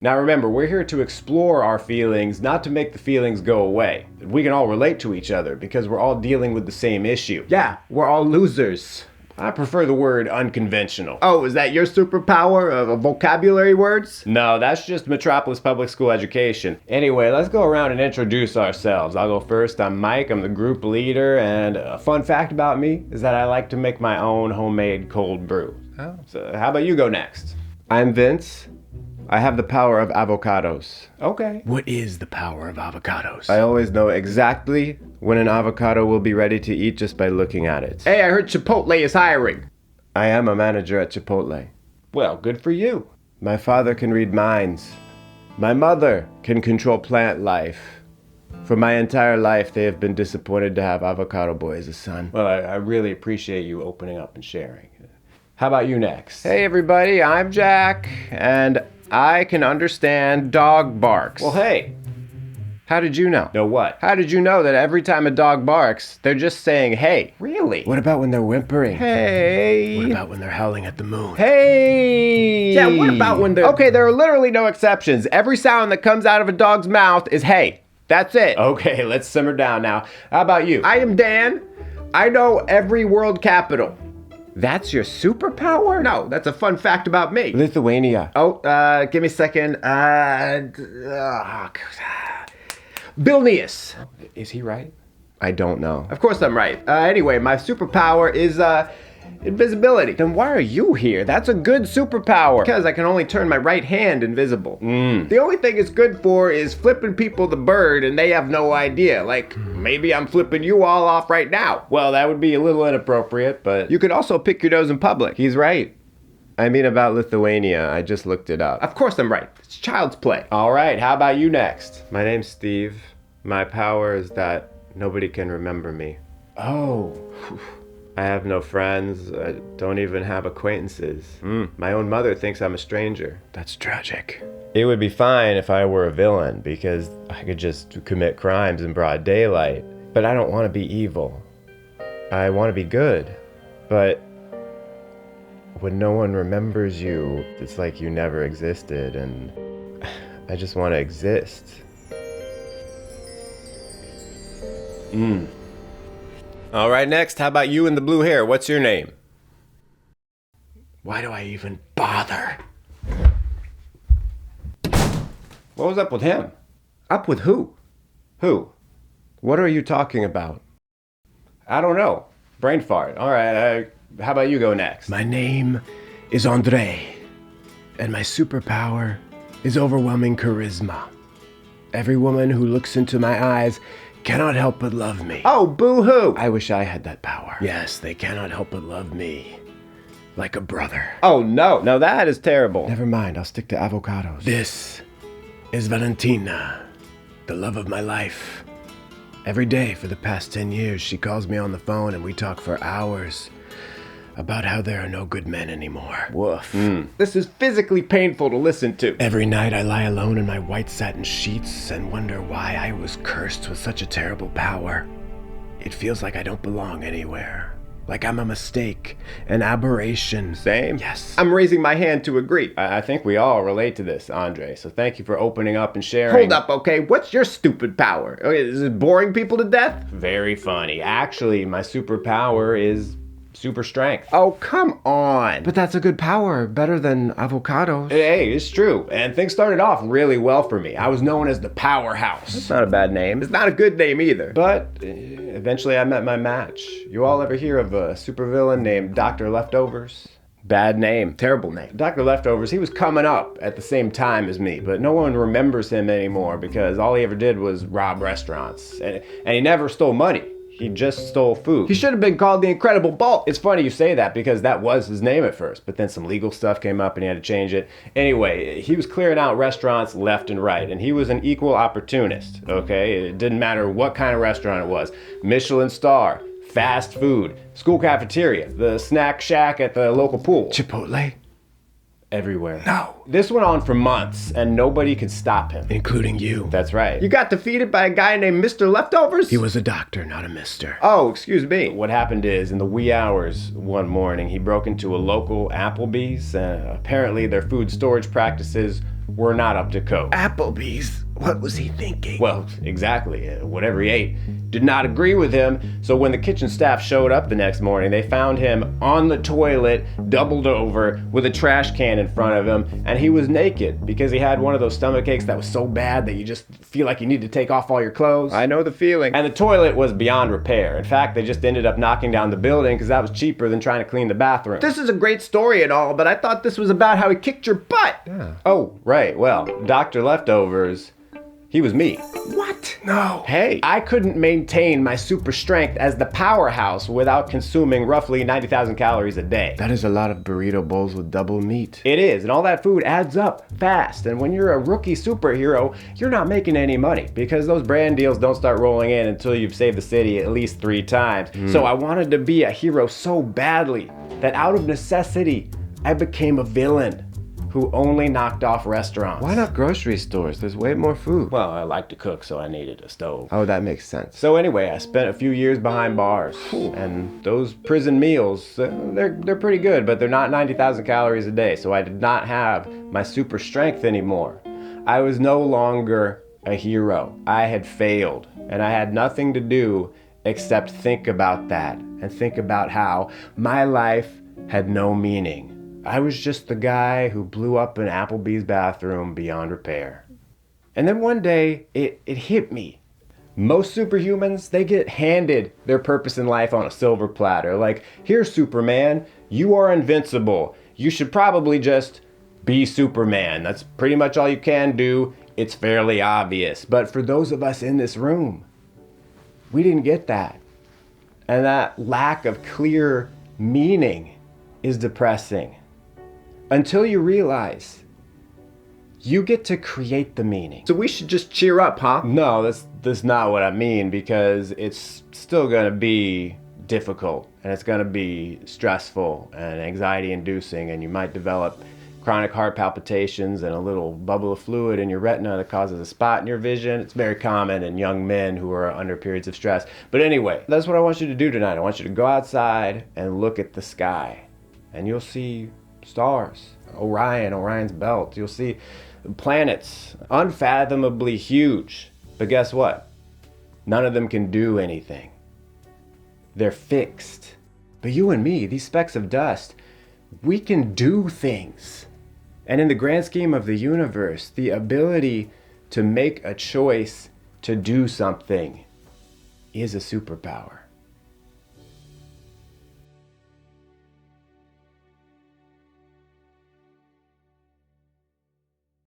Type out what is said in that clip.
Now remember, we're here to explore our feelings, not to make the feelings go away. We can all relate to each other because we're all dealing with the same issue. Yeah, we're all losers. I prefer the word unconventional. Oh, is that your superpower of vocabulary words? No, that's just Metropolis Public School education. Anyway, let's go around and introduce ourselves. I'll go first. I'm Mike, I'm the group leader, and a fun fact about me is that I like to make my own homemade cold brew. Oh. So how about you go next? I'm Vince. I have the power of avocados. Okay. What is the power of avocados? I always know exactly when an avocado will be ready to eat just by looking at it. Hey, I heard Chipotle is hiring. I am a manager at Chipotle. Well, good for you. My father can read minds. My mother can control plant life. For my entire life, they have been disappointed to have Avocado Boy as a son. Well, I really appreciate you opening up and sharing. How about you next? Hey everybody, I'm Jack, and I can understand dog barks. Well, hey. How did you know? Know what? How did you know that every time a dog barks, they're just saying, hey? Really? What about when they're whimpering? Hey! What about when they're howling at the moon? Hey! Yeah, what about when they're... Okay, there are literally no exceptions. Every sound that comes out of a dog's mouth is hey. That's it. Okay, let's simmer down now. How about you? I am Dan. I know every world capital. That's your superpower? No, that's a fun fact about me. Lithuania. Oh, give me a second. Vilnius. Is he right? I don't know. Of course I'm right. Anyway, my superpower is, invisibility. Then why are you here? That's a good superpower. Because I can only turn my right hand invisible. Mm. The only thing it's good for is flipping people the bird and they have no idea. Like, maybe I'm flipping you all off right now. Well, that would be a little inappropriate, but... You could also pick your nose in public. He's right. I mean about Lithuania. I just looked it up. Of course I'm right. It's child's play. All right, how about you next? My name's Steve. My power is that nobody can remember me. Oh. I have no friends. I don't even have acquaintances. My own mother thinks I'm a stranger. That's tragic. It would be fine if I were a villain because I could just commit crimes in broad daylight. But I don't want to be evil. I want to be good. But when no one remembers you, it's like you never existed, and I just want to exist. All right, next, how about you in the blue hair? What's your name? Why do I even bother? What was up with him? Up with who? Who? What are you talking about? I don't know. Brain fart. All right, how about you go next? My name is Andre, and my superpower is overwhelming charisma. Every woman who looks into my eyes cannot help but love me. Oh, boo-hoo! I wish I had that power. Yes, they cannot help but love me. Like a brother. Oh, no. No, that is terrible. Never mind, I'll stick to avocados. This is Valentina, the love of my life. Every day for the past 10 years, she calls me on the phone and we talk for hours about how there are no good men anymore. Woof. This is physically painful to listen to. Every night I lie alone in my white satin sheets and wonder why I was cursed with such a terrible power. It feels like I don't belong anywhere. Like I'm a mistake, an aberration. Same. Yes. I'm raising my hand to agree. I think we all relate to this, Andre, so thank you for opening up and sharing. Hold up, okay? What's your stupid power? Okay, is it boring people to death? Very funny. Actually, my superpower is super strength. Oh, come on. But that's a good power, better than avocados. Hey, it's true. And things started off really well for me. I was known as the powerhouse. It's not a bad name. It's not a good name either. But eventually I met my match. You all ever hear of a supervillain named Dr. Leftovers? Bad name. Terrible name. Dr. Leftovers, he was coming up at the same time as me, but no one remembers him anymore because all he ever did was rob restaurants. And he never stole money. He just stole food. He should have been called the Incredible Bulk. It's funny you say that because that was his name at first, but then some legal stuff came up and he had to change it. Anyway, he was clearing out restaurants left and right, and he was an equal opportunist, okay? It didn't matter what kind of restaurant it was. Michelin star, fast food, school cafeteria, the snack shack at the local pool. Chipotle? Everywhere. No. This went on for months, and nobody could stop him. Including you. That's right. You got defeated by a guy named Mr. Leftovers? He was a doctor, not a mister. Oh, excuse me. What happened is, in the wee hours one morning, he broke into a local Applebee's. Apparently, their food storage practices were not up to code. Applebee's? What was he thinking? Well, exactly. Whatever he ate did not agree with him. So when the kitchen staff showed up the next morning, they found him on the toilet, doubled over, with a trash can in front of him, and he was naked because he had one of those stomach aches that was so bad that you just feel like you need to take off all your clothes. I know the feeling. And the toilet was beyond repair. In fact, they just ended up knocking down the building because that was cheaper than trying to clean the bathroom. This is a great story and all, but I thought this was about how he kicked your butt. Yeah. Oh, right. Well, Dr. Leftovers, he was me. What? No. Hey, I couldn't maintain my super strength as the powerhouse without consuming roughly 90,000 calories a day. That is a lot of burrito bowls with double meat. It is, and all that food adds up fast. And when you're a rookie superhero, you're not making any money because those brand deals don't start rolling in until you've saved the city at least 3 times. So I wanted to be a hero so badly that out of necessity, I became a villain who only knocked off restaurants. Why not grocery stores? There's way more food. Well, I like to cook, so I needed a stove. Oh, that makes sense. So anyway, I spent a few years behind bars, and those prison meals, they're pretty good, but they're not 90,000 calories a day, so I did not have my super strength anymore. I was no longer a hero. I had failed, and I had nothing to do except think about that, and think about how my life had no meaning. I was just the guy who blew up an Applebee's bathroom beyond repair. And then one day, it hit me. Most superhumans, they get handed their purpose in life on a silver platter. Like, here, Superman, you are invincible. You should probably just be Superman. That's pretty much all you can do. It's fairly obvious. But for those of us in this room, we didn't get that. And that lack of clear meaning is depressing. Until you realize you get to create the meaning. So we should just cheer up, huh? No, that's not what I mean, because it's still gonna be difficult and it's gonna be stressful and anxiety inducing, and you might develop chronic heart palpitations and a little bubble of fluid in your retina that causes a spot in your vision. It's very common in young men who are under periods of stress. But anyway, that's what I want you to do tonight. I want you to go outside and look at the sky, and you'll see stars, Orion's belt. You'll see planets, unfathomably huge. But guess what? None of them can do anything. They're fixed. But you and me, these specks of dust, we can do things. And in the grand scheme of the universe, the ability to make a choice to do something is a superpower.